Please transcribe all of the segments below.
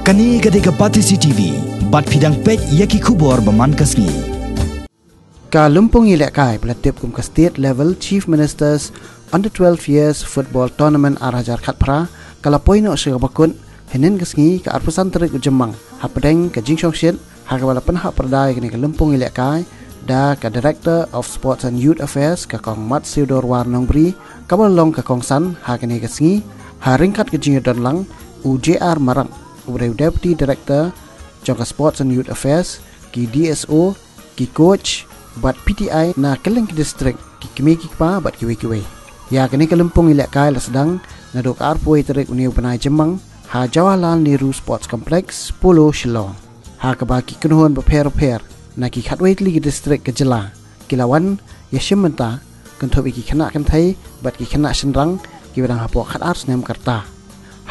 Kani gadega Pati CCTV, bat pidang pej yaki kubor baman kasni. Kalumpong Ilekkai belatip kum ke State Level Chief Ministers Under 12 Years Football Tournament Arajar Khatpra kalapoino segabakun henen kasni ke arpusan terik ujemang hapadeng ke jingsong shit hagawalapan hak perdai kini Kalumpong Ilekkai da ke Director of Sports and Youth Affairs ke Kong Mat Theodore Warnong Bri kabalong ke Kong San hakini kasni haringkat ke jingdon lang UJR Marang ubreu Deputy Director jangka Sports and Youth Affairs ki DSO ki coach buat PTI na keleng ki district ki kimi ki pa buat kiwe ya kini Kalumpong Ilekkai la sedang na dok arpoi terik uniu penai Jemang ha Jawaharlal Nehru Sports Complex Polo Shillong ha ke baki kenuhun beper na ki khatwei li ki district ke Jela kilawan yashim menta kentob ki kena kan thai buat ki kena senrang ki badang hapo khat ars nem karta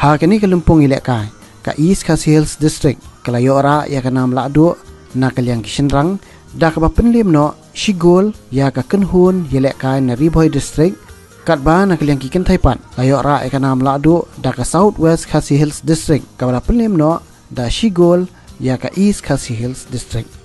ha kini Kalumpong Ilekkai ka East Khasi Hills District kalayo ora ya kanam lakdo na kalyang kisenrang da ka penlim no Shigol ya ka kenhun Ilekkai na Riboy District kat ba na kalyang kiken thaipan layo ora ya kanam lakdo da ka South West Khasi Hills District ka penlim no da Shigol ya ka East Khasi Hills District.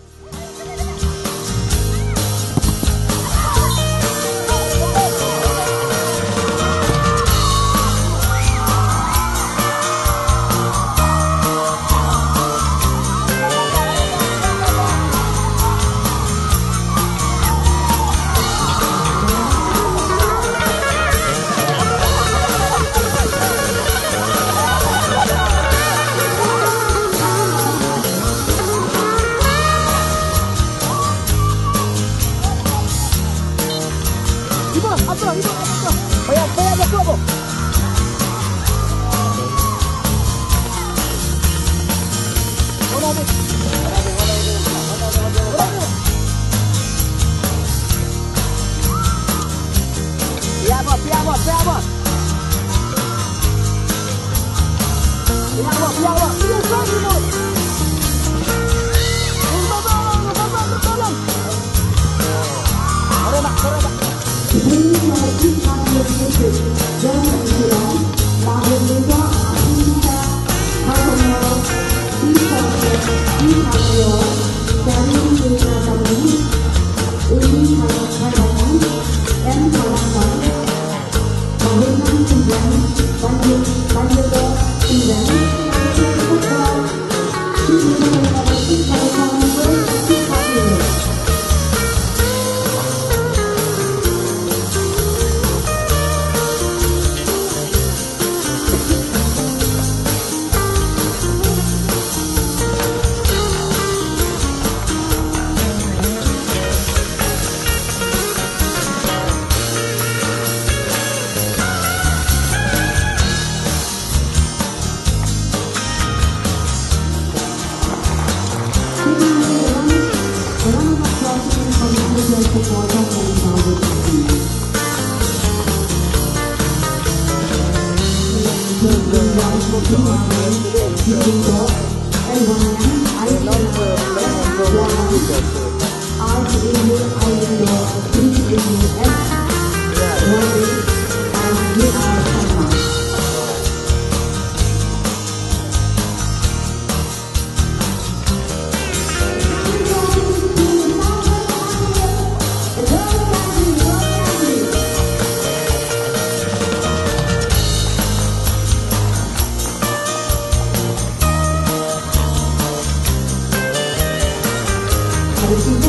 Thank you.